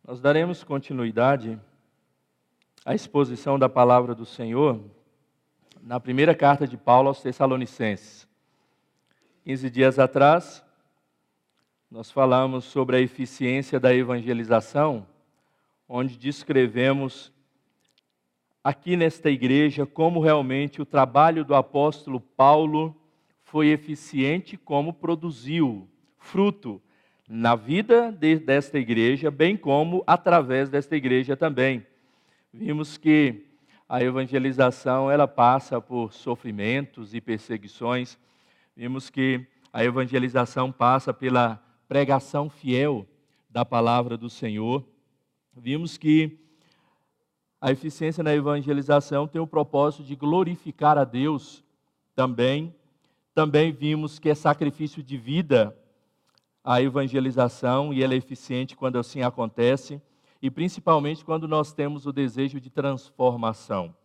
Nós daremos continuidade à exposição da palavra do Senhor na primeira carta de Paulo aos Tessalonicenses. 15 dias atrás, nós falamos sobre a eficiência da evangelização, onde descrevemos aqui nesta igreja como realmente o trabalho do apóstolo Paulo foi eficiente, como produziu fruto na vida desta igreja, bem como através desta igreja também. Vimos que a evangelização ela passa por sofrimentos e perseguições. Vimos que a evangelização passa pela pregação fiel da palavra do Senhor. Vimos que a eficiência na evangelização tem o propósito de glorificar a Deus também. Também vimos que é sacrifício de vida a evangelização, e ela é eficiente quando assim acontece, e principalmente quando nós temos o desejo de transformação.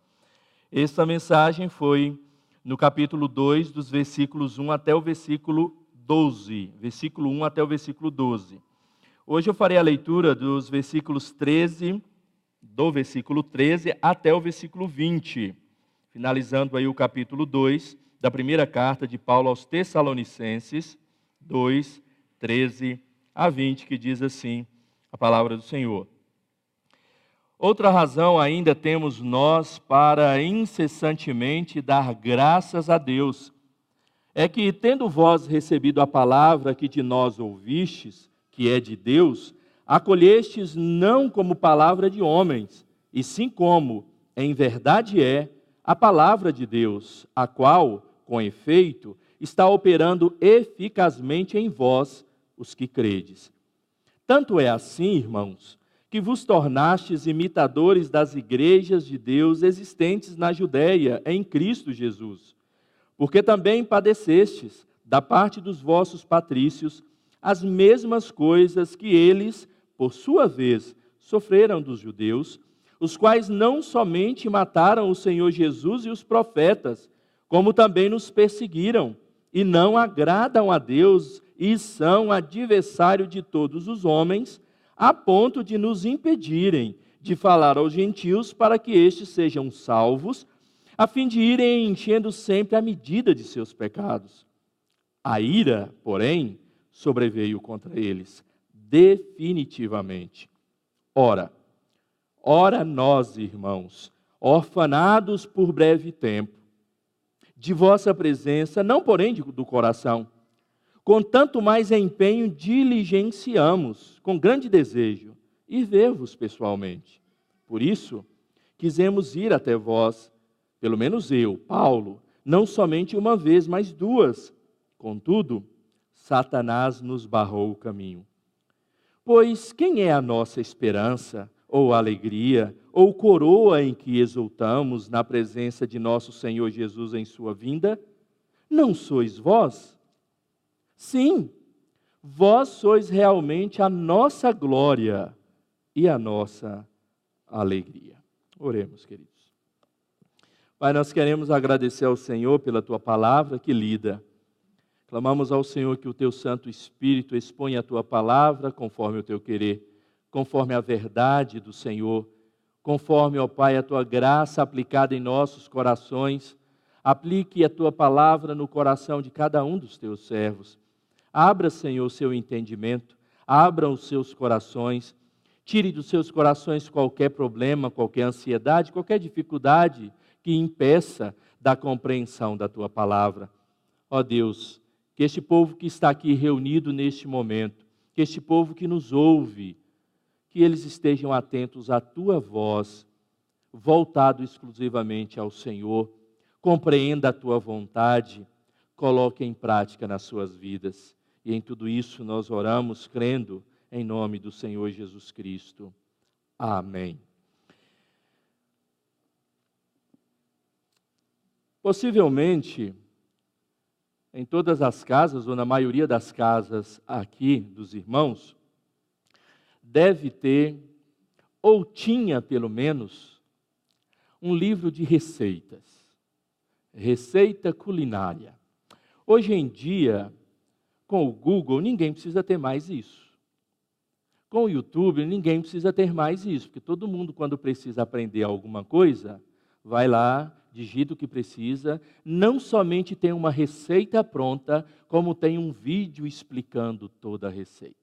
Esta mensagem foi no capítulo 2, dos versículos 1 até o versículo 12. Versículo 1 até o versículo 12. Hoje eu farei a leitura dos versículos 13, do versículo 13 até o versículo 20, finalizando aí o capítulo 2 da primeira carta de Paulo aos Tessalonicenses, 2, 13 a 20, que diz assim a palavra do Senhor. Outra razão ainda temos nós para incessantemente dar graças a Deus, é que, tendo vós recebido a palavra que de nós ouvistes, que é de Deus, acolhestes não como palavra de homens, e sim como, em verdade a palavra de Deus, a qual, com efeito, está operando eficazmente em vós, os que credes. Tanto é assim, irmãos, que vos tornastes imitadores das igrejas de Deus existentes na Judéia, em Cristo Jesus. Porque também padecestes, da parte dos vossos patrícios, as mesmas coisas que eles, por sua vez, sofreram dos judeus, os quais não somente mataram o Senhor Jesus e os profetas, como também nos perseguiram, e não agradam a Deus, e são adversário de todos os homens, a ponto de nos impedirem de falar aos gentios para que estes sejam salvos, a fim de irem enchendo sempre a medida de seus pecados. A ira, porém, sobreveio contra eles, definitivamente. Ora nós, irmãos, orfanados por breve tempo, de vossa presença, não porém do coração, com tanto mais empenho diligenciamos, com grande desejo, ir ver-vos pessoalmente. Por isso, quisemos ir até vós, pelo menos eu, Paulo, não somente uma vez, mas duas. Contudo, Satanás nos barrou o caminho. Pois quem é a nossa esperança, ou alegria, ou coroa em que exultamos na presença de nosso Senhor Jesus em sua vinda? Não sois vós? Sim, vós sois realmente a nossa glória e a nossa alegria. Oremos, queridos. Pai, nós queremos agradecer ao Senhor pela Tua palavra que lida. Clamamos ao Senhor que o Teu Santo Espírito exponha a Tua palavra conforme o Teu querer, conforme a verdade do Senhor, conforme, ó Pai, a Tua graça aplicada em nossos corações. Aplique a Tua palavra no coração de cada um dos Teus servos. Abra, Senhor, o seu entendimento, abra os seus corações, tire dos seus corações qualquer problema, qualquer ansiedade, qualquer dificuldade que impeça da compreensão da Tua palavra. Ó Deus, que este povo que está aqui reunido neste momento, que este povo que nos ouve, que eles estejam atentos à Tua voz, voltado exclusivamente ao Senhor, compreenda a Tua vontade, coloque em prática nas suas vidas. E em tudo isso nós oramos crendo em nome do Senhor Jesus Cristo. Amém. Possivelmente, em todas as casas, ou na maioria das casas aqui dos irmãos, deve ter, ou tinha pelo menos, um livro de receitas. Receita culinária. Hoje em dia, com o Google, ninguém precisa ter mais isso. Com o YouTube, ninguém precisa ter mais isso, porque todo mundo, quando precisa aprender alguma coisa, vai lá, digita o que precisa, não somente tem uma receita pronta, como tem um vídeo explicando toda a receita.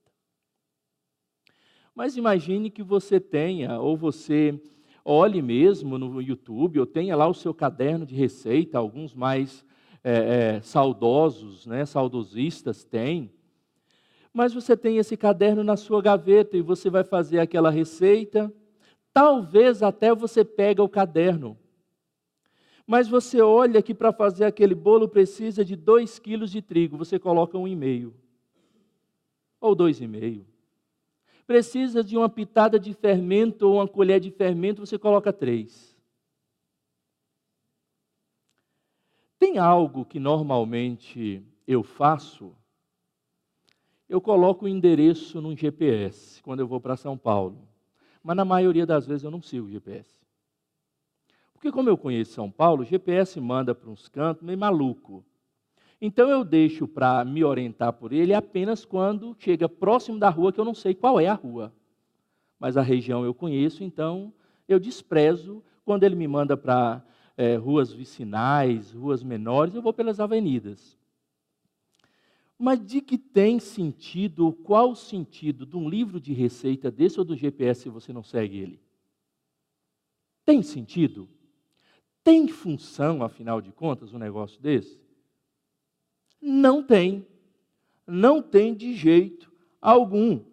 Mas imagine que você tenha, ou você olhe mesmo no YouTube, ou tenha lá o seu caderno de receita, alguns mais saudosos, né, saudosistas têm, mas você tem esse caderno na sua gaveta e você vai fazer aquela receita, talvez até você pega o caderno, mas você olha que para fazer aquele bolo precisa de 2 quilos de trigo, você coloca 1,5 ou 2,5. Precisa de uma pitada de fermento ou uma colher de fermento, você coloca 3. Tem algo que normalmente eu faço, eu coloco o endereço no GPS, quando eu vou para São Paulo. Mas na maioria das vezes eu não sigo o GPS. Porque como eu conheço São Paulo, o GPS manda para uns cantos meio maluco. Então eu deixo para me orientar por ele apenas quando chega próximo da rua, que eu não sei qual é a rua. Mas a região eu conheço, então eu desprezo quando ele me manda para ruas vicinais, ruas menores, eu vou pelas avenidas. Mas de que tem sentido, ou qual o sentido de um livro de receita desse ou do GPS se você não segue ele? Tem sentido? Tem função, afinal de contas, um negócio desse? Não tem. Não tem de jeito algum.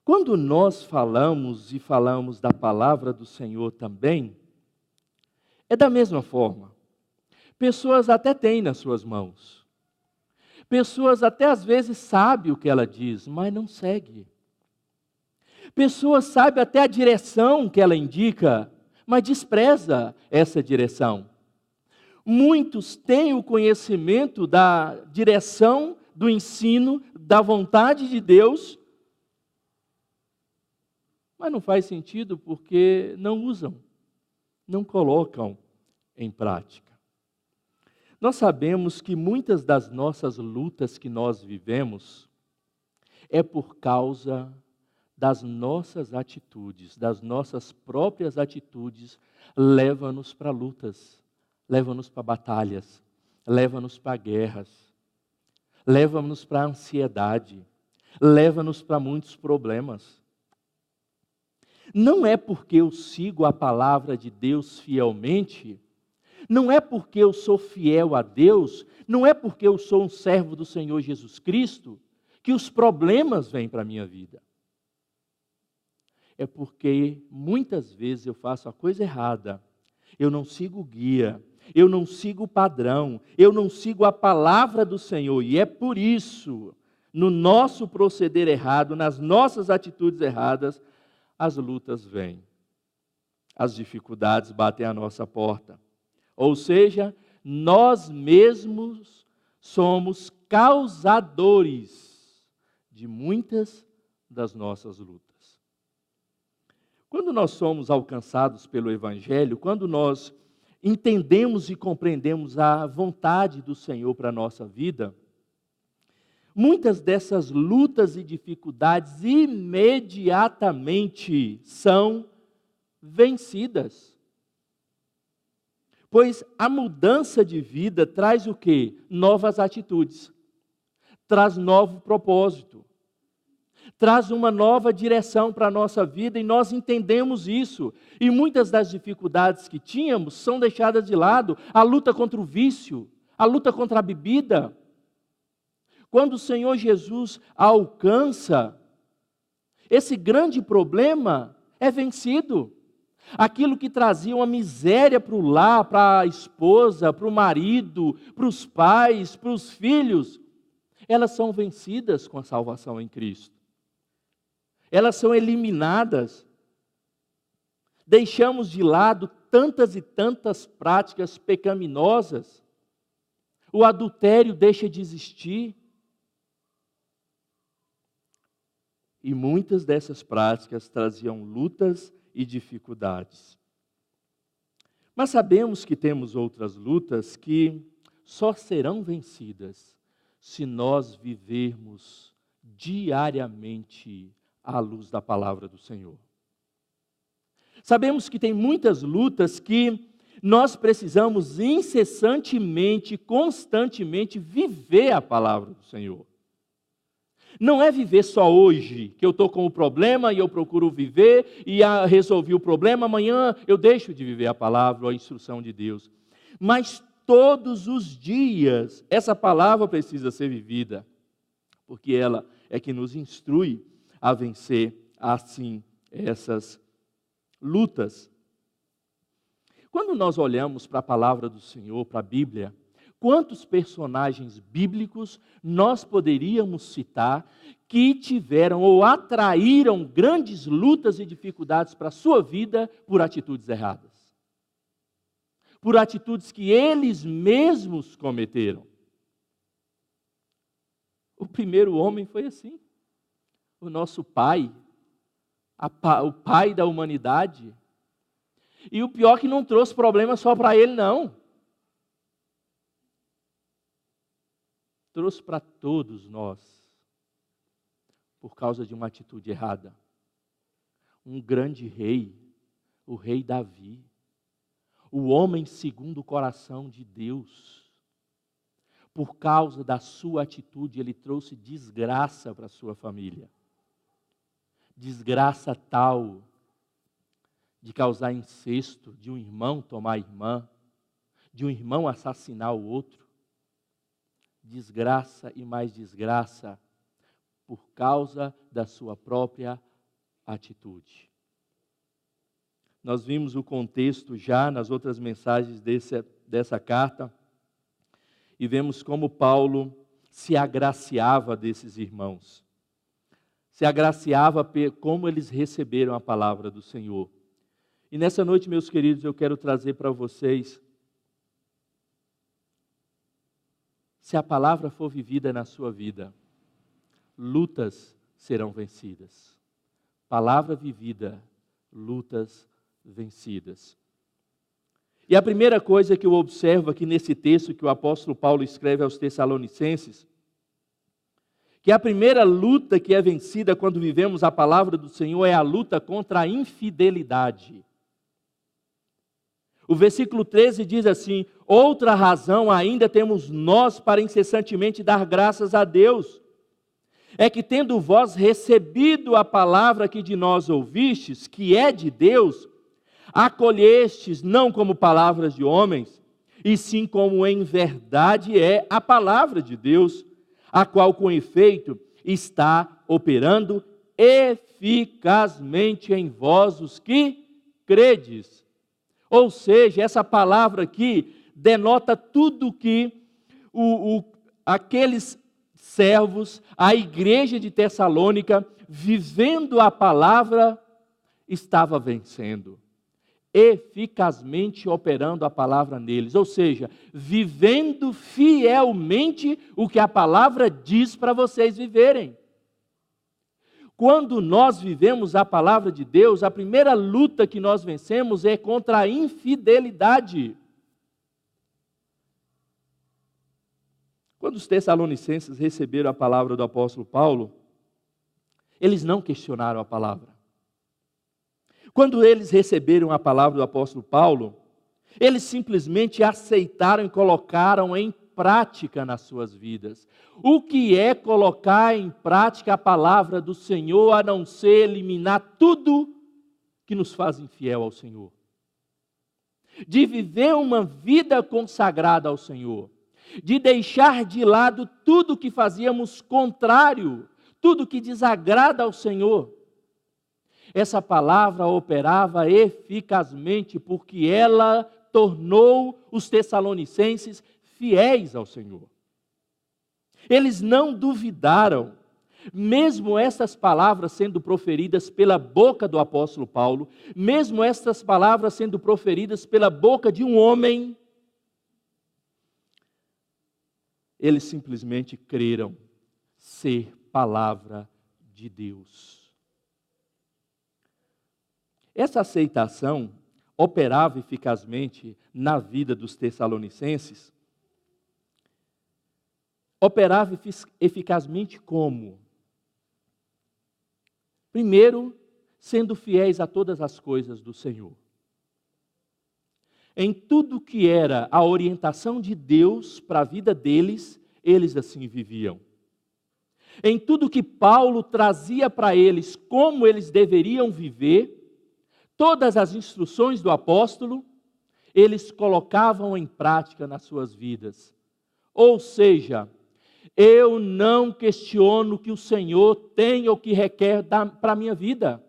Quando nós falamos da palavra do Senhor também, é da mesma forma. Pessoas até têm nas suas mãos. Pessoas até às vezes sabem o que ela diz, mas não segue. Pessoas sabem até a direção que ela indica, mas despreza essa direção. Muitos têm o conhecimento da direção, do ensino, da vontade de Deus, mas não faz sentido porque não usam, não colocam em prática. Nós sabemos que muitas das nossas lutas que nós vivemos é por causa das nossas atitudes, das nossas próprias atitudes, leva-nos para lutas, leva-nos para batalhas, leva-nos para guerras, leva-nos para ansiedade, leva-nos para muitos problemas. Não é porque eu sigo a palavra de Deus fielmente, não é porque eu sou fiel a Deus, não é porque eu sou um servo do Senhor Jesus Cristo, que os problemas vêm para a minha vida. É porque muitas vezes eu faço a coisa errada, eu não sigo o guia, eu não sigo o padrão, eu não sigo a palavra do Senhor, e é por isso, no nosso proceder errado, nas nossas atitudes erradas, as lutas vêm, as dificuldades batem à nossa porta. Ou seja, nós mesmos somos causadores de muitas das nossas lutas. Quando nós somos alcançados pelo Evangelho, quando nós entendemos e compreendemos a vontade do Senhor para a nossa vida, muitas dessas lutas e dificuldades imediatamente são vencidas. Pois a mudança de vida traz o quê? Novas atitudes, traz novo propósito, traz uma nova direção para a nossa vida e nós entendemos isso. E muitas das dificuldades que tínhamos são deixadas de lado. A luta contra o vício, a luta contra a bebida. Quando o Senhor Jesus alcança, esse grande problema é vencido. Aquilo que trazia uma miséria para o lar, para a esposa, para o marido, para os pais, para os filhos, elas são vencidas com a salvação em Cristo. Elas são eliminadas. Deixamos de lado tantas e tantas práticas pecaminosas. O adultério deixa de existir. E muitas dessas práticas traziam lutas e dificuldades. Mas sabemos que temos outras lutas que só serão vencidas se nós vivermos diariamente à luz da palavra do Senhor. Sabemos que tem muitas lutas que nós precisamos incessantemente, constantemente viver a palavra do Senhor. Não é viver só hoje, que eu estou com o problema e eu procuro viver e resolvi o problema, amanhã eu deixo de viver a palavra ou a instrução de Deus. Mas todos os dias essa palavra precisa ser vivida, porque ela é que nos instrui a vencer, assim, essas lutas. Quando nós olhamos para a palavra do Senhor, para a Bíblia, quantos personagens bíblicos nós poderíamos citar que tiveram ou atraíram grandes lutas e dificuldades para a sua vida por atitudes erradas? Por atitudes que eles mesmos cometeram. O primeiro homem foi assim. O nosso pai, o pai da humanidade. E o pior é que não trouxe problema só para ele, não. Trouxe para todos nós, por causa de uma atitude errada. Um grande rei, o rei Davi, o homem segundo o coração de Deus, por causa da sua atitude, ele trouxe desgraça para a sua família. Desgraça tal de causar incesto, de um irmão tomar a irmã, de um irmão assassinar o outro. Desgraça e mais desgraça por causa da sua própria atitude. Nós vimos o contexto já nas outras mensagens dessa carta e vemos como Paulo se agraciava desses irmãos. Se agraciava como eles receberam a palavra do Senhor. E nessa noite, meus queridos, eu quero trazer para vocês, se a palavra for vivida na sua vida, lutas serão vencidas. Palavra vivida, lutas vencidas. E a primeira coisa que eu observo aqui nesse texto que o apóstolo Paulo escreve aos Tessalonicenses, que a primeira luta que é vencida quando vivemos a palavra do Senhor é a luta contra a infidelidade. O versículo 13 diz assim: outra razão ainda temos nós para incessantemente dar graças a Deus, é que tendo vós recebido a palavra que de nós ouvistes, que é de Deus, acolhestes não como palavras de homens, e sim como em verdade é a palavra de Deus, a qual com efeito está operando eficazmente em vós os que credes. Ou seja, essa palavra aqui denota tudo que aqueles servos, a igreja de Tessalônica, vivendo a palavra, estava vencendo. Eficazmente operando a palavra neles. Ou seja, vivendo fielmente o que a palavra diz para vocês viverem. Quando nós vivemos a palavra de Deus, a primeira luta que nós vencemos é contra a infidelidade. Quando os Tessalonicenses receberam a palavra do apóstolo Paulo, eles não questionaram a palavra. Quando eles receberam a palavra do apóstolo Paulo, eles simplesmente aceitaram e colocaram em prática nas suas vidas. O que é colocar em prática a palavra do Senhor, a não ser eliminar tudo que nos faz infiel ao Senhor? De viver uma vida consagrada ao Senhor, de deixar de lado tudo que fazíamos contrário, tudo que desagrada ao Senhor. Essa palavra operava eficazmente porque ela tornou os tessalonicenses fiéis ao Senhor. Eles não duvidaram, mesmo essas palavras sendo proferidas pela boca do apóstolo Paulo, mesmo essas palavras sendo proferidas pela boca de um homem, eles simplesmente creram ser palavra de Deus. Essa aceitação operava eficazmente na vida dos tessalonicenses. Operava eficazmente como? Primeiro, sendo fiéis a todas as coisas do Senhor. Em tudo que era a orientação de Deus para a vida deles, eles assim viviam. Em tudo que Paulo trazia para eles como eles deveriam viver, todas as instruções do apóstolo, eles colocavam em prática nas suas vidas. Ou seja, eu não questiono o que o Senhor tem ou que requer para a minha vida.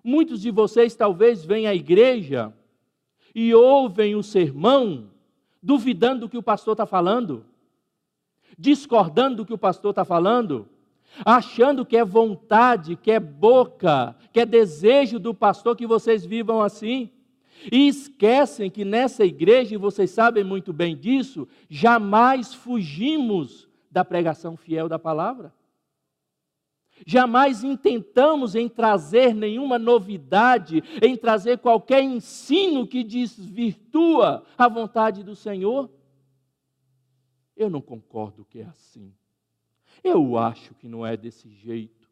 Muitos de vocês talvez venham à igreja e ouvem o sermão, duvidando do que o pastor está falando, discordando do que o pastor está falando, achando que é vontade, que é boca, que é desejo do pastor que vocês vivam assim. E esquecem que nessa igreja, e vocês sabem muito bem disso, jamais fugimos da pregação fiel da palavra. Jamais intentamos em trazer nenhuma novidade, em trazer qualquer ensino que desvirtua a vontade do Senhor. Eu não concordo que é assim. Eu acho que não é desse jeito.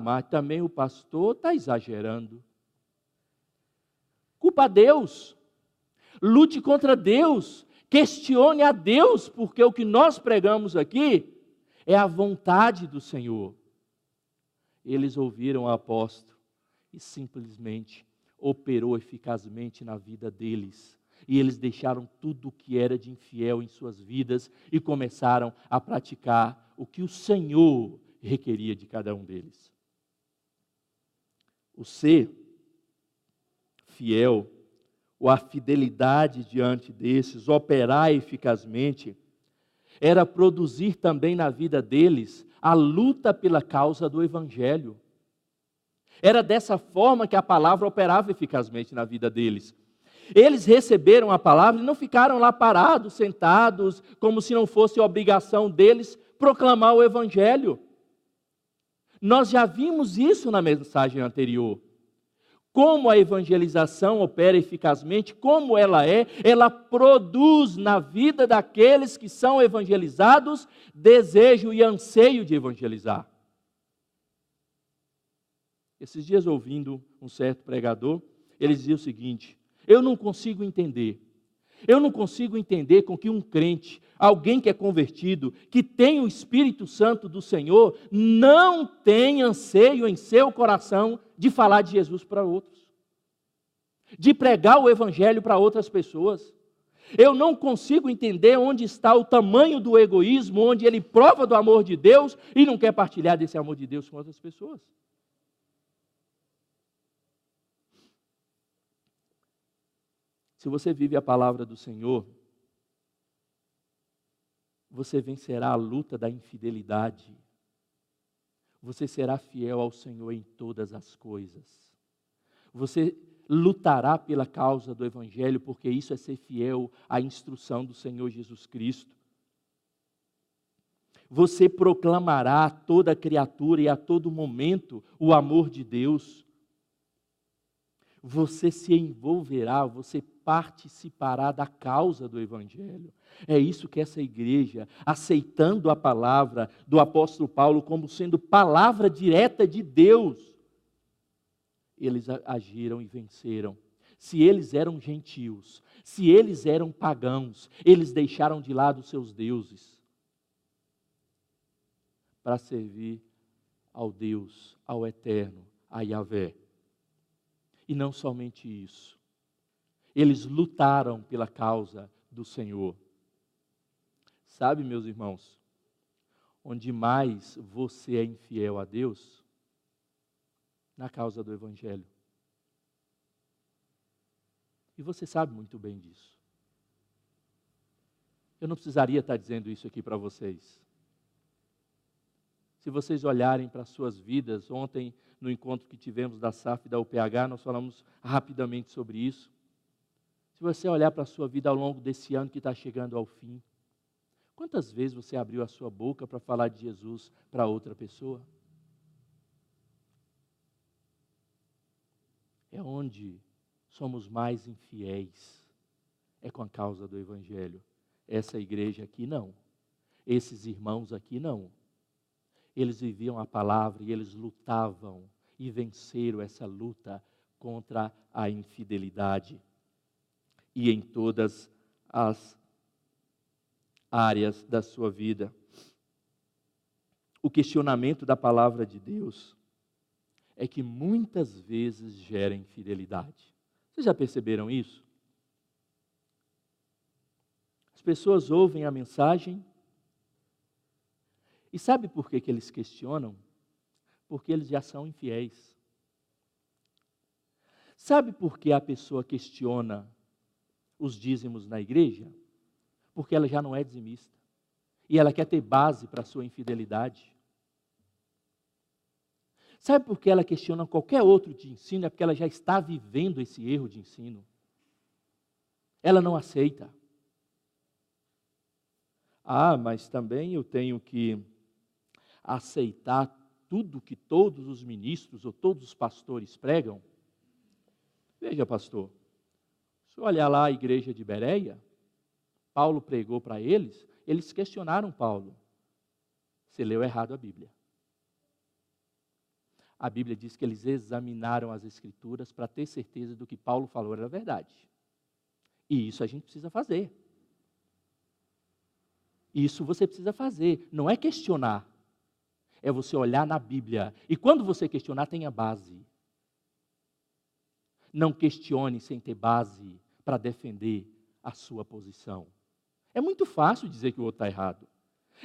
Mas também o pastor está exagerando. Culpa a Deus. Lute contra Deus. Questione a Deus, porque o que nós pregamos aqui é a vontade do Senhor. Eles ouviram o apóstolo e simplesmente operou eficazmente na vida deles. E eles deixaram tudo o que era de infiel em suas vidas e começaram a praticar o que o Senhor requeria de cada um deles. O ser fiel, ou a fidelidade diante desses, operar eficazmente, era produzir também na vida deles a luta pela causa do Evangelho. Era dessa forma que a palavra operava eficazmente na vida deles. Eles receberam a palavra e não ficaram lá parados, sentados, como se não fosse obrigação deles proclamar o Evangelho. Nós já vimos isso na mensagem anterior. Como a evangelização opera eficazmente, como ela produz na vida daqueles que são evangelizados desejo e anseio de evangelizar. Esses dias, ouvindo um certo pregador, ele dizia o seguinte: eu não consigo entender com que um crente, alguém que é convertido, que tem o Espírito Santo do Senhor, não tem anseio em seu coração de falar de Jesus para outros, de pregar o Evangelho para outras pessoas. Eu não consigo entender onde está o tamanho do egoísmo, onde ele prova do amor de Deus e não quer partilhar desse amor de Deus com outras pessoas. Se você vive a palavra do Senhor, você vencerá a luta da infidelidade. Você será fiel ao Senhor em todas as coisas. Você lutará pela causa do Evangelho, porque isso é ser fiel à instrução do Senhor Jesus Cristo. Você proclamará a toda criatura e a todo momento o amor de Deus. Você se envolverá, você participará da causa do Evangelho. É isso que essa igreja, aceitando a palavra do apóstolo Paulo como sendo palavra direta de Deus, eles agiram e venceram. Se eles eram gentios, se eles eram pagãos, eles deixaram de lado os seus deuses para servir ao Deus, ao Eterno, a Yahvé. E não somente isso, eles lutaram pela causa do Senhor. Sabe, meus irmãos, onde mais você é infiel a Deus? Na causa do Evangelho. E você sabe muito bem disso. Eu não precisaria estar dizendo isso aqui para vocês. Se vocês olharem para as suas vidas, ontem no encontro que tivemos da SAF e da UPH, nós falamos rapidamente sobre isso. Se você olhar para a sua vida ao longo desse ano que está chegando ao fim, quantas vezes você abriu a sua boca para falar de Jesus para outra pessoa? É onde somos mais infiéis, é com a causa do Evangelho. Essa igreja aqui não, esses irmãos aqui não. Eles viviam a palavra e eles lutavam e venceram essa luta contra a infidelidade. E em todas as áreas da sua vida. O questionamento da palavra de Deus é que muitas vezes gera infidelidade. Vocês já perceberam isso? As pessoas ouvem a mensagem e sabe por que eles questionam? Porque eles já são infiéis. Sabe por que a pessoa questiona os dízimos na igreja? Porque ela já não é dizimista. E ela quer ter base para a sua infidelidade. Sabe por que ela questiona qualquer outro de ensino? É porque ela já está vivendo esse erro de ensino. Ela não aceita. Mas também eu tenho que aceitar tudo que todos os ministros ou todos os pastores pregam? Veja, pastor, se olhar lá a igreja de Bereia, Paulo pregou para eles, eles questionaram Paulo. Você leu errado a Bíblia. A Bíblia diz que eles examinaram as Escrituras para ter certeza do que Paulo falou era verdade. E isso a gente precisa fazer. Isso você precisa fazer. Não é questionar. É você olhar na Bíblia. E quando você questionar, tenha base. Não questione sem ter base para defender a sua posição. É muito fácil dizer que o outro está errado.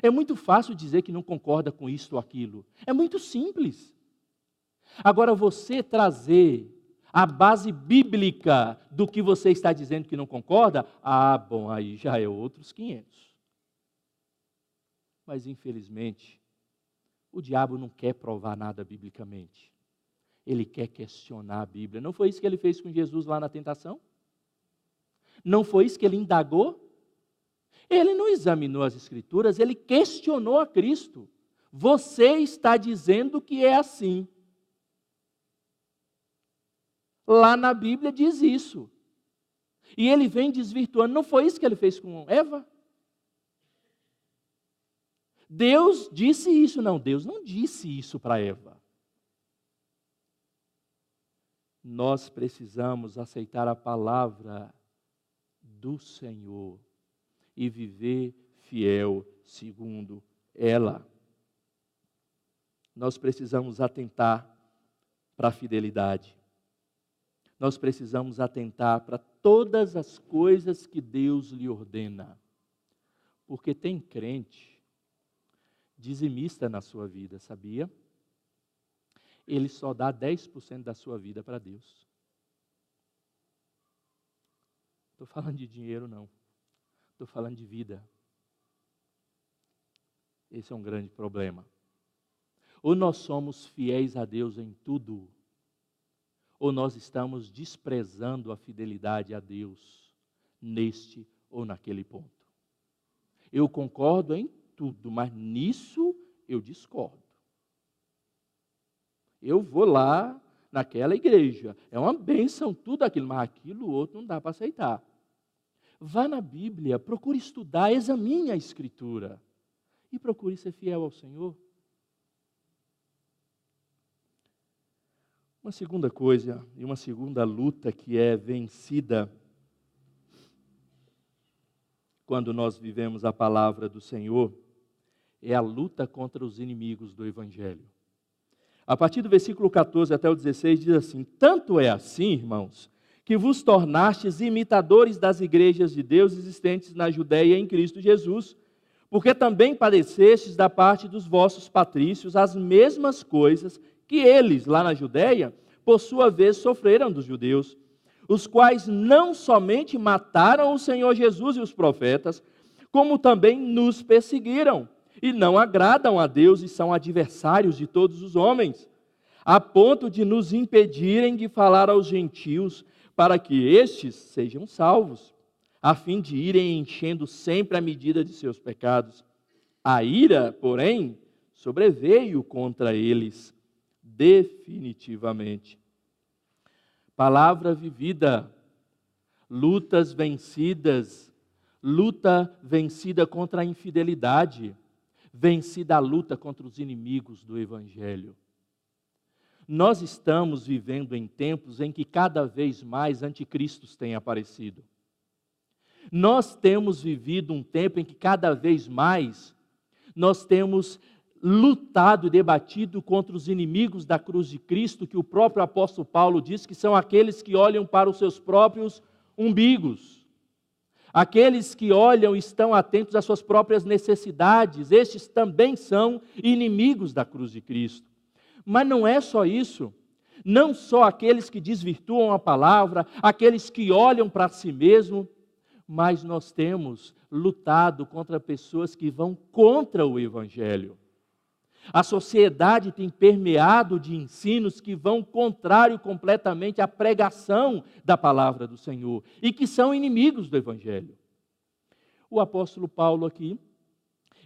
É muito fácil dizer que não concorda com isso ou aquilo. É muito simples. Agora, você trazer a base bíblica do que você está dizendo que não concorda, bom, aí já é outros 500. Mas, infelizmente, o diabo não quer provar nada biblicamente. Ele quer questionar a Bíblia. Não foi isso que ele fez com Jesus lá na tentação? Não foi isso que ele indagou? Ele não examinou as Escrituras, ele questionou a Cristo. Você está dizendo que é assim. Lá na Bíblia diz isso. E ele vem desvirtuando. Não foi isso que ele fez com Eva? Deus disse isso. Não, Deus não disse isso para Eva. Nós precisamos aceitar a palavra do Senhor e viver fiel segundo ela. Nós precisamos atentar para a fidelidade. Nós precisamos atentar para todas as coisas que Deus lhe ordena. Porque tem crente dizimista na sua vida, sabia? Ele só dá 10% da sua vida para Deus. Estou falando de dinheiro, não. Estou falando de vida. Esse é um grande problema. Ou nós somos fiéis a Deus em tudo, ou nós estamos desprezando a fidelidade a Deus neste ou naquele ponto. Eu concordo em tudo, mas nisso eu discordo. Eu vou lá naquela igreja, é uma bênção tudo aquilo, mas aquilo outro não dá para aceitar. Vá na Bíblia, procure estudar, examine a Escritura e procure ser fiel ao Senhor. Uma segunda coisa e uma segunda luta que é vencida quando nós vivemos a palavra do Senhor é a luta contra os inimigos do Evangelho. A partir do versículo 14 até o 16 diz assim: tanto é assim, irmãos, que vos tornastes imitadores das igrejas de Deus existentes na Judeia em Cristo Jesus, porque também padecestes da parte dos vossos patrícios as mesmas coisas que eles, lá na Judeia, por sua vez sofreram dos judeus, os quais não somente mataram o Senhor Jesus e os profetas, como também nos perseguiram, e não agradam a Deus e são adversários de todos os homens, a ponto de nos impedirem de falar aos gentios, para que estes sejam salvos, a fim de irem enchendo sempre a medida de seus pecados. A ira, porém, sobreveio contra eles definitivamente. Palavra vivida, lutas vencidas, luta vencida contra a infidelidade, vencida a luta contra os inimigos do Evangelho. Nós estamos vivendo em tempos em que cada vez mais anticristos têm aparecido. Nós temos vivido um tempo em que cada vez mais nós temos lutado e debatido contra os inimigos da cruz de Cristo, que o próprio apóstolo Paulo diz que são aqueles que olham para os seus próprios umbigos. Aqueles que olham e estão atentos às suas próprias necessidades, estes também são inimigos da cruz de Cristo. Mas não é só isso. Não só aqueles que desvirtuam a palavra, aqueles que olham para si mesmo, mas nós temos lutado contra pessoas que vão contra o Evangelho. A sociedade tem permeado de ensinos que vão contrário completamente à pregação da palavra do Senhor e que são inimigos do Evangelho. O apóstolo Paulo aqui,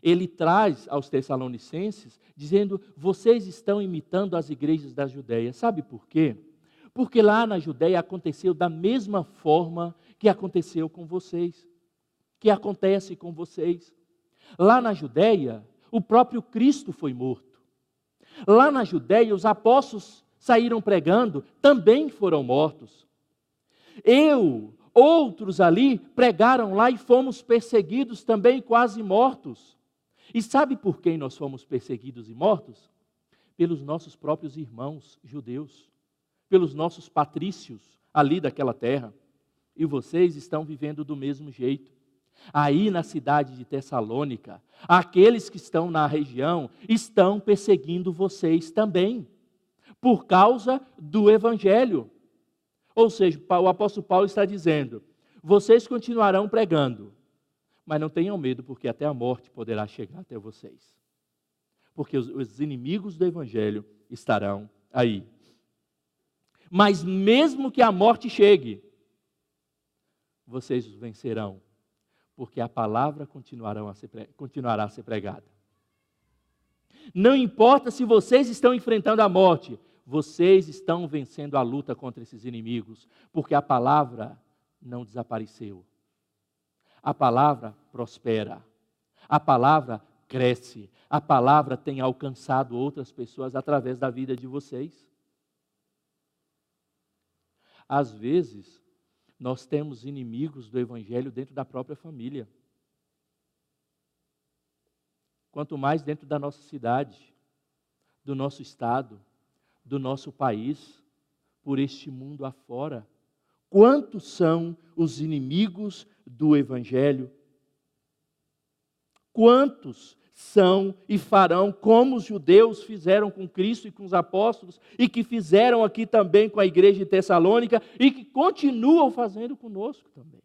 ele traz aos Tessalonicenses, dizendo, vocês estão imitando as igrejas da Judéia. Sabe por quê? Porque lá na Judéia aconteceu da mesma forma que aconteceu com vocês, que acontece com vocês. Lá na Judéia, o próprio Cristo foi morto. Lá na Judéia, os apóstolos saíram pregando, também foram mortos. Outros ali pregaram lá e fomos perseguidos também, quase mortos. E sabe por quem nós fomos perseguidos e mortos? Pelos nossos próprios irmãos judeus, pelos nossos patrícios ali daquela terra. E vocês estão vivendo do mesmo jeito. Aí na cidade de Tessalônica, aqueles que estão na região estão perseguindo vocês também, por causa do Evangelho. Ou seja, o apóstolo Paulo está dizendo, vocês continuarão pregando, mas não tenham medo, porque até a morte poderá chegar até vocês. Porque os inimigos do Evangelho estarão aí. Mas mesmo que a morte chegue, vocês os vencerão, porque a palavra continuará a ser pregada. Não importa se vocês estão enfrentando a morte, vocês estão vencendo a luta contra esses inimigos, porque a palavra não desapareceu. A palavra prospera, a palavra cresce, a palavra tem alcançado outras pessoas através da vida de vocês. Às vezes, nós temos inimigos do Evangelho dentro da própria família. Quanto mais dentro da nossa cidade, do nosso estado, do nosso país, por este mundo afora. Quantos são os inimigos do Evangelho? Quantos são e farão como os judeus fizeram com Cristo e com os apóstolos, e que fizeram aqui também com a igreja de Tessalônica, e que continuam fazendo conosco também.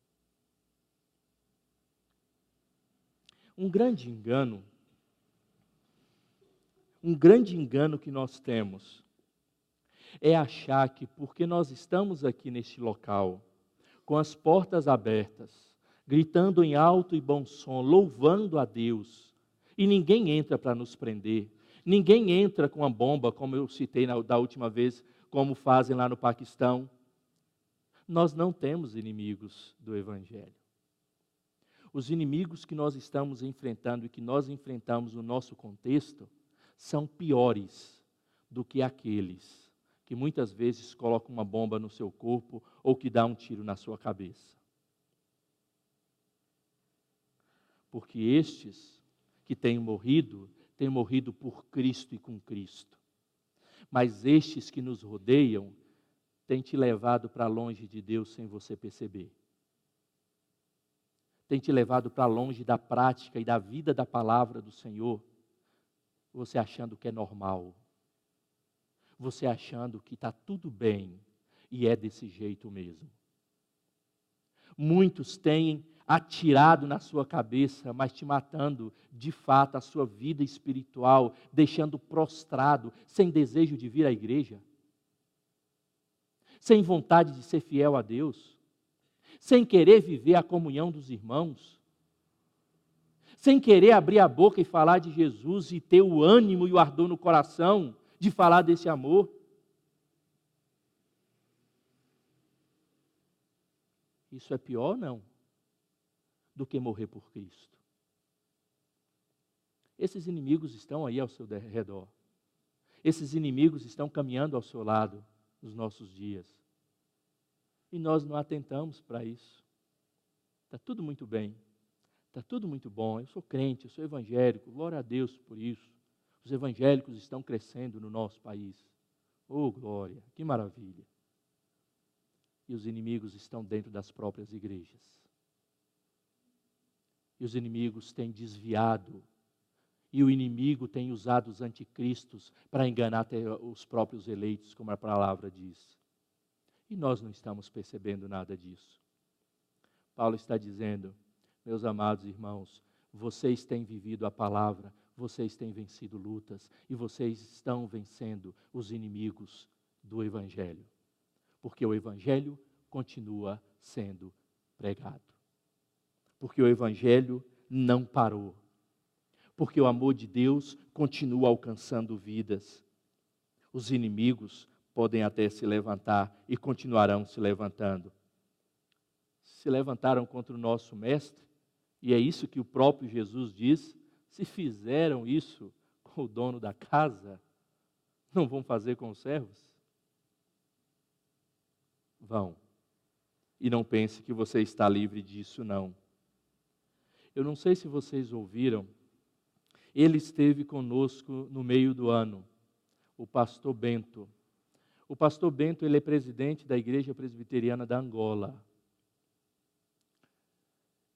Um grande engano que nós temos é achar que porque nós estamos aqui neste local, com as portas abertas, gritando em alto e bom som, louvando a Deus, e ninguém entra para nos prender, ninguém entra com a bomba, como eu citei da última vez, como fazem lá no Paquistão. Nós não temos inimigos do Evangelho. Os inimigos que nós estamos enfrentando e que nós enfrentamos no nosso contexto são piores do que aqueles que muitas vezes colocam uma bomba no seu corpo ou que dá um tiro na sua cabeça. Porque estes que têm morrido por Cristo e com Cristo. Mas estes que nos rodeiam têm te levado para longe de Deus sem você perceber. Têm te levado para longe da prática e da vida da palavra do Senhor, você achando que é normal. Você achando que está tudo bem e é desse jeito mesmo. Muitos têm atirado na sua cabeça, mas te matando de fato a sua vida espiritual, deixando prostrado, sem desejo de vir à igreja, sem vontade de ser fiel a Deus, sem querer viver a comunhão dos irmãos, sem querer abrir a boca e falar de Jesus e ter o ânimo e o ardor no coração de falar desse amor. Isso é pior, não, do que morrer por Cristo. Esses inimigos estão aí ao seu redor. Esses inimigos estão caminhando ao seu lado nos nossos dias. E nós não atentamos para isso. Está tudo muito bem. Está tudo muito bom. Eu sou crente, eu sou evangélico. Glória a Deus por isso. Os evangélicos estão crescendo no nosso país. Oh, glória, que maravilha. E os inimigos estão dentro das próprias igrejas. E os inimigos têm desviado. E o inimigo tem usado os anticristos para enganar até os próprios eleitos, como a palavra diz. E nós não estamos percebendo nada disso. Paulo está dizendo, meus amados irmãos, vocês têm vivido a palavra, vocês têm vencido lutas e vocês estão vencendo os inimigos do Evangelho. Porque o Evangelho continua sendo pregado. Porque o Evangelho não parou. Porque o amor de Deus continua alcançando vidas. Os inimigos podem até se levantar e continuarão se levantando. Se levantaram contra o nosso mestre, e é isso que o próprio Jesus diz, se fizeram isso com o dono da casa, não vão fazer com os servos? Vão. E não pense que você está livre disso, não. Eu não sei se vocês ouviram, ele esteve conosco no meio do ano, o pastor Bento. O pastor Bento, ele é presidente da Igreja Presbiteriana da Angola.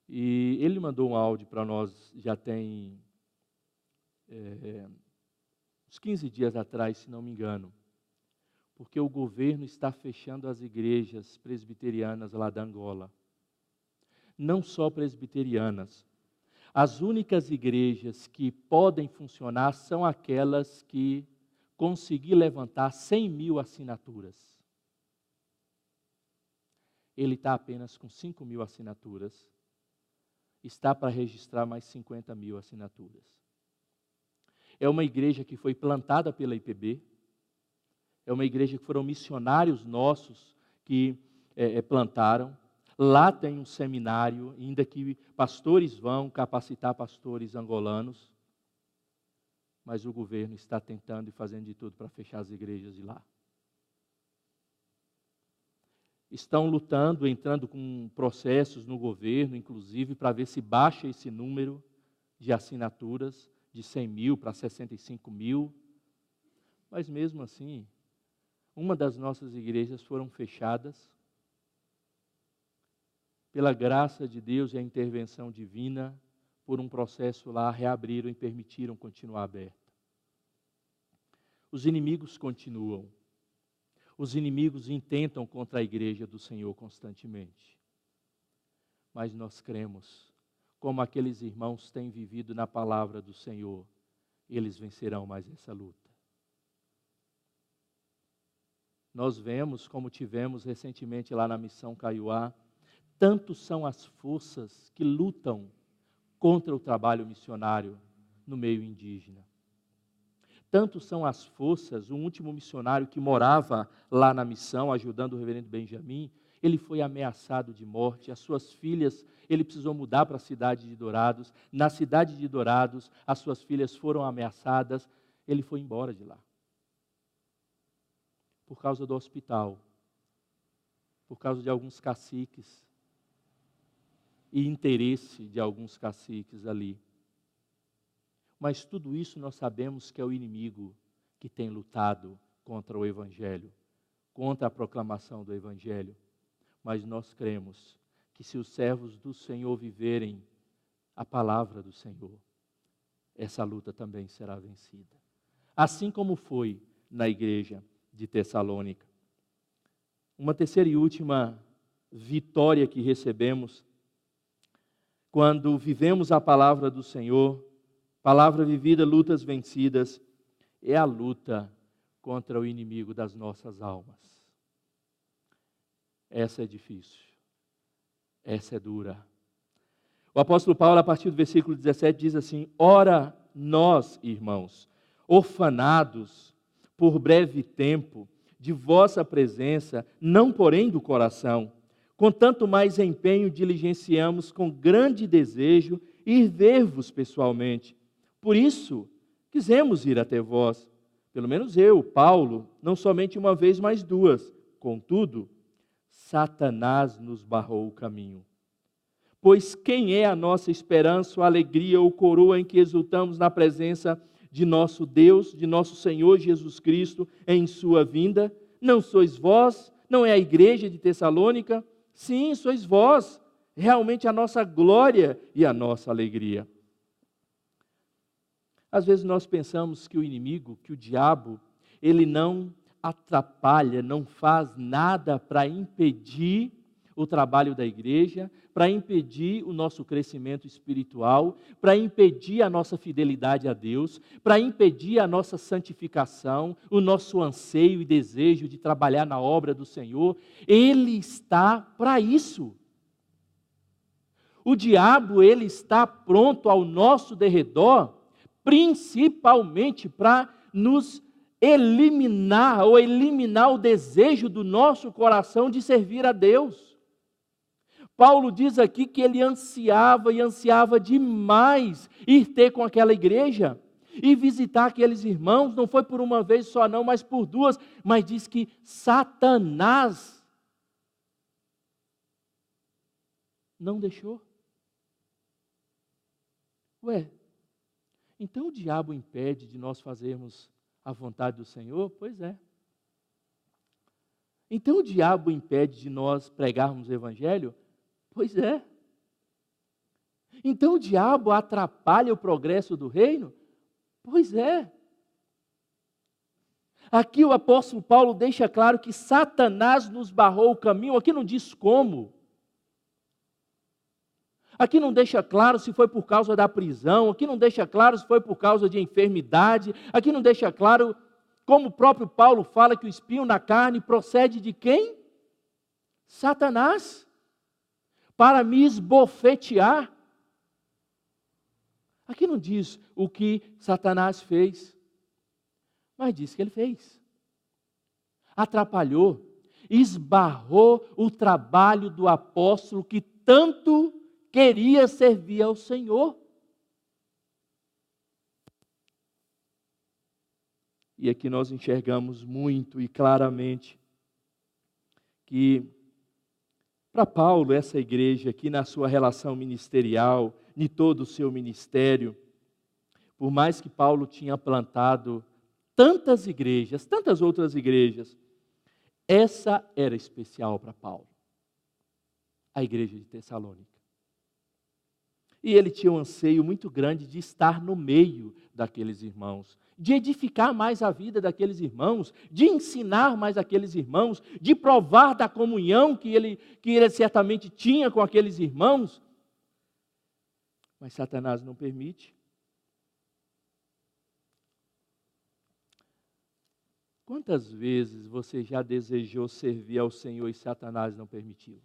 E ele mandou um áudio para nós, já tem uns 15 dias atrás, se não me engano. Porque o governo está fechando as igrejas presbiterianas lá da Angola. Não só presbiterianas. As únicas igrejas que podem funcionar são aquelas que conseguir levantar 100 mil assinaturas. Ele está apenas com 5 mil assinaturas. Está para registrar mais 50 mil assinaturas. É uma igreja que foi plantada pela IPB. É uma igreja que foram missionários nossos que plantaram. Lá tem um seminário, ainda que pastores vão capacitar pastores angolanos. Mas o governo está tentando e fazendo de tudo para fechar as igrejas de lá. Estão lutando, entrando com processos no governo, inclusive, para ver se baixa esse número de assinaturas de 100 mil para 65 mil. Mas mesmo assim, uma das nossas igrejas foram fechadas. Pela graça de Deus e a intervenção divina, por um processo lá, reabriram e permitiram continuar aberta. Os inimigos continuam. Os inimigos intentam contra a igreja do Senhor constantemente. Mas nós cremos, como aqueles irmãos têm vivido na palavra do Senhor, eles vencerão mais essa luta. Nós vemos, como tivemos recentemente lá na Missão Caiuá, tantos são as forças que lutam contra o trabalho missionário no meio indígena. Tantos são as forças, o último missionário que morava lá na missão, ajudando o reverendo Benjamin, ele foi ameaçado de morte, as suas filhas, ele precisou mudar para a cidade de Dourados, na cidade de Dourados, as suas filhas foram ameaçadas, ele foi embora de lá. Por causa do hospital, por causa de alguns caciques, e interesse de alguns caciques ali. Mas tudo isso nós sabemos que é o inimigo que tem lutado contra o Evangelho, contra a proclamação do Evangelho. Mas nós cremos que se os servos do Senhor viverem a palavra do Senhor, essa luta também será vencida. Assim como foi na igreja de Tessalônica. Uma terceira e última vitória que recebemos, quando vivemos a palavra do Senhor, palavra vivida, lutas vencidas, é a luta contra o inimigo das nossas almas. Essa é difícil, essa é dura. O apóstolo Paulo, a partir do versículo 17, diz assim: ora, nós, irmãos, orfanados por breve tempo de vossa presença, não porém do coração, com tanto mais empenho diligenciamos com grande desejo ir ver-vos pessoalmente, Por isso, quisemos ir até vós, pelo menos eu, Paulo, não somente uma vez, mas duas. Contudo, Satanás nos barrou o caminho. Pois quem é a nossa esperança, a alegria ou coroa em que exultamos na presença de nosso Deus, de nosso Senhor Jesus Cristo, em sua vinda? Não sois vós? Não é a igreja de Tessalônica? Sim, sois vós, realmente a nossa glória e a nossa alegria. Às vezes nós pensamos que o inimigo, que o diabo, ele não atrapalha, não faz nada para impedir o trabalho da igreja, para impedir o nosso crescimento espiritual, para impedir a nossa fidelidade a Deus, para impedir a nossa santificação, o nosso anseio e desejo de trabalhar na obra do Senhor. Ele está para isso. O diabo, ele está pronto ao nosso derredor, principalmente para nos eliminar o desejo do nosso coração de servir a Deus. Paulo diz aqui que ele ansiava e ansiava demais ir ter com aquela igreja e visitar aqueles irmãos, não foi por uma vez só não, mas por duas, mas diz que Satanás não deixou. Ué, então o diabo impede de nós fazermos a vontade do Senhor? Pois é. Então o diabo impede de nós pregarmos o evangelho? Pois é. Então o diabo atrapalha o progresso do reino? Pois é. Aqui o apóstolo Paulo deixa claro que Satanás nos barrou o caminho, aqui não diz como. Aqui não deixa claro se foi por causa da prisão, aqui não deixa claro se foi por causa de enfermidade, aqui não deixa claro, como o próprio Paulo fala, que o espinho na carne procede de quem? Satanás. Para me esbofetear. Aqui não diz o que Satanás fez, mas diz que ele fez. Atrapalhou, esbarrou o trabalho do apóstolo que tanto queria servir ao Senhor. E aqui nós enxergamos muito e claramente que para Paulo, essa igreja aqui na sua relação ministerial, em todo o seu ministério, por mais que Paulo tinha plantado tantas igrejas, tantas outras igrejas, essa era especial para Paulo, a igreja de Tessalônica. E ele tinha um anseio muito grande de estar no meio daqueles irmãos, de edificar mais a vida daqueles irmãos, de ensinar mais aqueles irmãos, de provar da comunhão que ele certamente tinha com aqueles irmãos. Mas Satanás não permite. Quantas vezes você já desejou servir ao Senhor e Satanás não permitiu?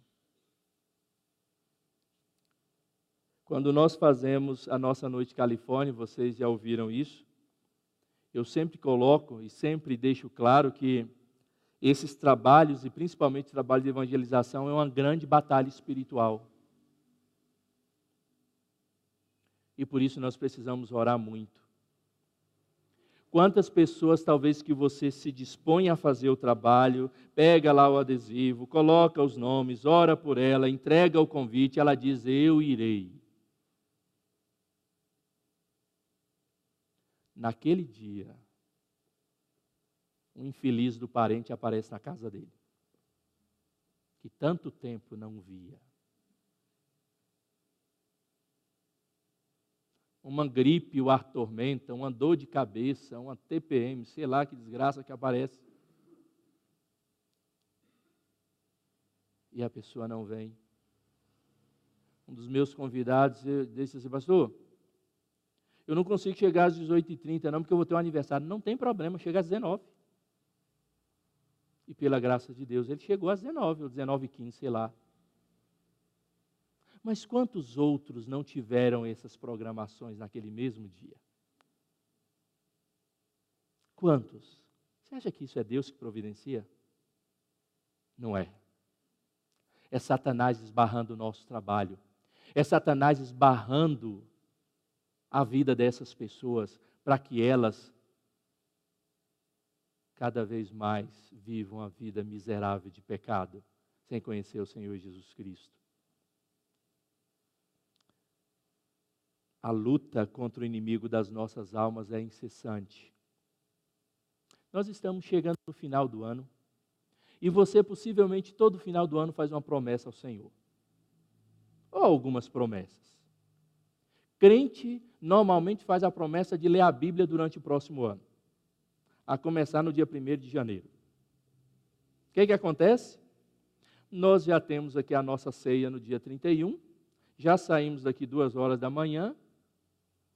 Quando nós fazemos a nossa Noite Califórnia, vocês já ouviram isso, eu sempre coloco e sempre deixo claro que esses trabalhos, e principalmente o trabalho de evangelização, é uma grande batalha espiritual. E por isso nós precisamos orar muito. Quantas pessoas talvez que você se dispõe a fazer o trabalho, pega lá o adesivo, coloca os nomes, ora por ela, entrega o convite, ela diz, eu irei. Naquele dia, um infeliz do parente aparece na casa dele, que tanto tempo não via. Uma gripe o atormenta, uma dor de cabeça, uma TPM, sei lá que desgraça que aparece. E a pessoa não vem. Um dos meus convidados disse assim, pastor, eu não consigo chegar às 18h30 não, porque eu vou ter um aniversário. Não tem problema, chega às 19h. E pela graça de Deus, ele chegou às 19h, ou 19h15, sei lá. Mas quantos outros não tiveram essas programações naquele mesmo dia? Quantos? Você acha que isso é Deus que providencia? Não é. É Satanás esbarrando o nosso trabalho. É Satanás esbarrando a vida dessas pessoas para que elas cada vez mais vivam a vida miserável de pecado, sem conhecer o Senhor Jesus Cristo. A luta contra o inimigo das nossas almas é incessante. Nós estamos chegando no final do ano, e você possivelmente todo final do ano faz uma promessa ao Senhor. Ou algumas promessas. Crente normalmente faz a promessa de ler a Bíblia durante o próximo ano, a começar no dia 1º de janeiro. O que acontece? Nós já temos aqui a nossa ceia no dia 31, já saímos daqui 2 horas da manhã,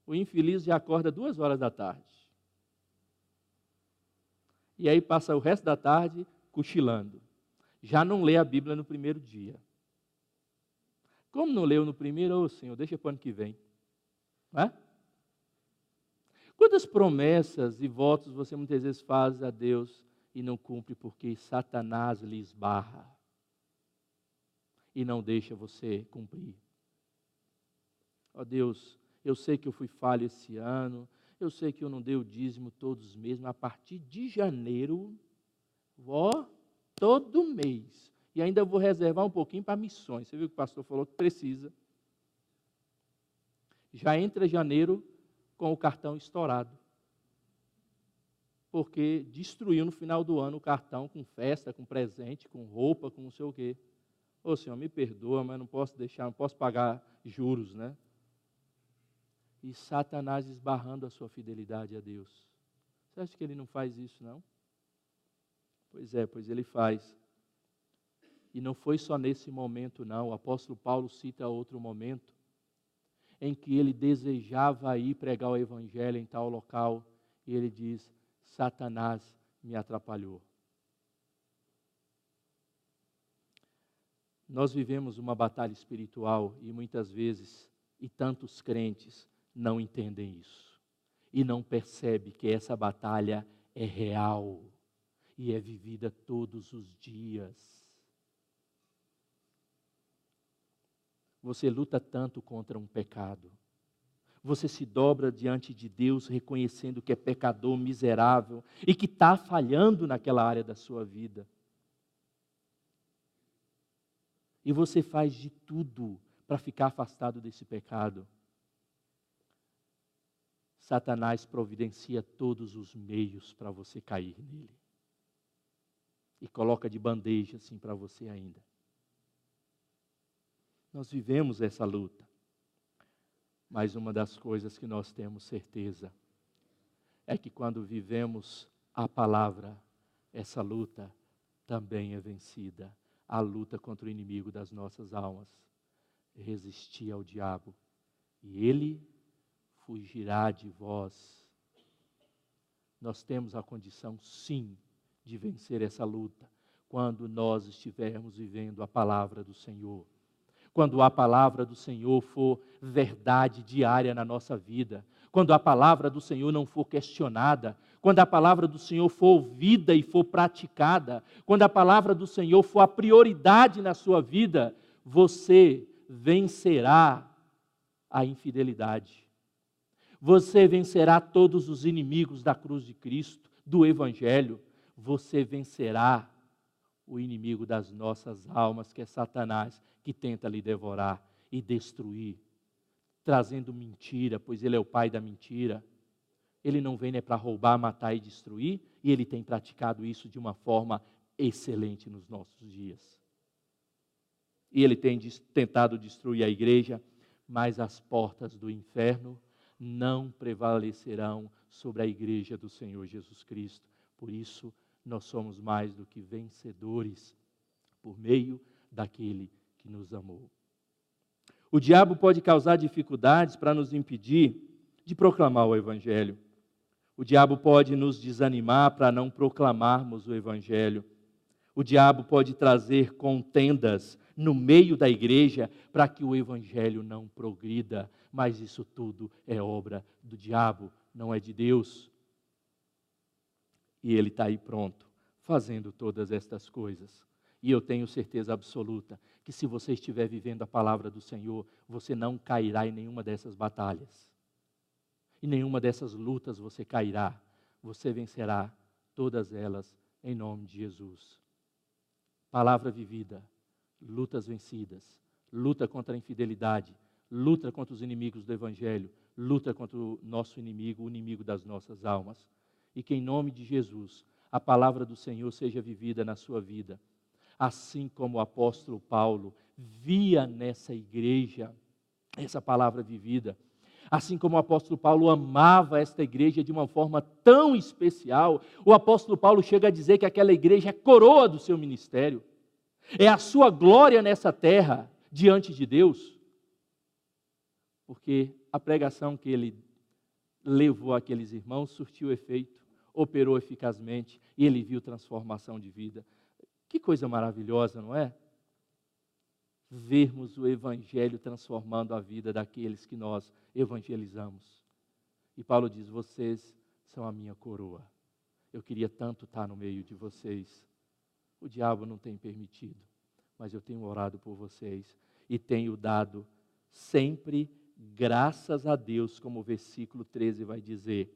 o infeliz já acorda 2 horas da tarde. E aí passa o resto da tarde cochilando. Já não lê a Bíblia no primeiro dia. Como não leu no primeiro, ô Senhor, deixa para o ano que vem. Não é? Quantas promessas e votos você muitas vezes faz a Deus e não cumpre porque Satanás lhe esbarra e não deixa você cumprir? Ó Deus, eu sei que eu fui falho esse ano, eu sei que eu não dei o dízimo todos os meses, mas a partir de janeiro, todo mês. E ainda vou reservar um pouquinho para missões. Você viu que o pastor falou que precisa. Já entra janeiro com o cartão estourado. Porque destruiu no final do ano o cartão com festa, com presente, com roupa, com não sei o quê. Ô Senhor, me perdoa, mas não posso deixar, não posso pagar juros, né? E Satanás esbarrando a sua fidelidade a Deus. Você acha que ele não faz isso, não? Pois é, pois ele faz. E não foi só nesse momento, não. O apóstolo Paulo cita outro momento em que ele desejava ir pregar o evangelho em tal local, e ele diz: Satanás me atrapalhou. Nós vivemos uma batalha espiritual e muitas vezes, e tantos crentes não entendem isso, e não percebem que essa batalha é real, e é vivida todos os dias. Você luta tanto contra um pecado. Você se dobra diante de Deus reconhecendo que é pecador, miserável e que está falhando naquela área da sua vida. E você faz de tudo para ficar afastado desse pecado. Satanás providencia todos os meios para você cair nele. E coloca de bandeja assim para você ainda. Nós vivemos essa luta. Mas uma das coisas que nós temos certeza é que quando vivemos a palavra, essa luta também é vencida. A luta contra o inimigo das nossas almas. Resistir ao diabo e ele fugirá de vós. Nós temos a condição, sim, de vencer essa luta quando nós estivermos vivendo a palavra do Senhor. Quando a palavra do Senhor for verdade diária na nossa vida, quando a palavra do Senhor não for questionada, quando a palavra do Senhor for ouvida e for praticada, quando a palavra do Senhor for a prioridade na sua vida, você vencerá a infidelidade. Você vencerá todos os inimigos da cruz de Cristo, do Evangelho. Você vencerá o inimigo das nossas almas, que é Satanás, que tenta lhe devorar e destruir, trazendo mentira, pois ele é o pai da mentira. Ele não vem para roubar, matar e destruir, e ele tem praticado isso de uma forma excelente nos nossos dias. E ele tem tentado destruir a igreja, mas as portas do inferno não prevalecerão sobre a igreja do Senhor Jesus Cristo. Por isso, nós somos mais do que vencedores por meio daquele que nos amou. O diabo pode causar dificuldades para nos impedir de proclamar o Evangelho. O diabo pode nos desanimar para não proclamarmos o Evangelho. O diabo pode trazer contendas no meio da igreja para que o Evangelho não progrida. Mas isso tudo é obra do diabo, não é de Deus. E ele está aí pronto, fazendo todas estas coisas. E eu tenho certeza absoluta que se você estiver vivendo a palavra do Senhor, você não cairá em nenhuma dessas batalhas. e nenhuma dessas lutas você cairá. Você vencerá todas elas em nome de Jesus. Palavra vivida, lutas vencidas, luta contra a infidelidade, luta contra os inimigos do Evangelho, luta contra o nosso inimigo, o inimigo das nossas almas. E que em nome de Jesus, a palavra do Senhor seja vivida na sua vida. Assim como o apóstolo Paulo via nessa igreja essa palavra vivida. Assim como o apóstolo Paulo amava esta igreja de uma forma tão especial, o apóstolo Paulo chega a dizer que aquela igreja é a coroa do seu ministério. É a sua glória nessa terra, diante de Deus. Porque a pregação que ele levou àqueles irmãos surtiu efeito, operou eficazmente e ele viu transformação de vida. Que coisa maravilhosa, não é? Vermos o Evangelho transformando a vida daqueles que nós evangelizamos. E Paulo diz, vocês são a minha coroa. Eu queria tanto estar no meio de vocês. O diabo não tem permitido, mas eu tenho orado por vocês e tenho dado sempre graças a Deus, como o versículo 13 vai dizer,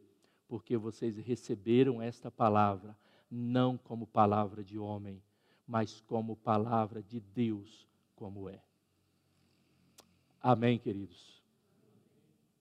porque vocês receberam esta palavra, não como palavra de homem, mas como palavra de Deus, como é. Amém, queridos?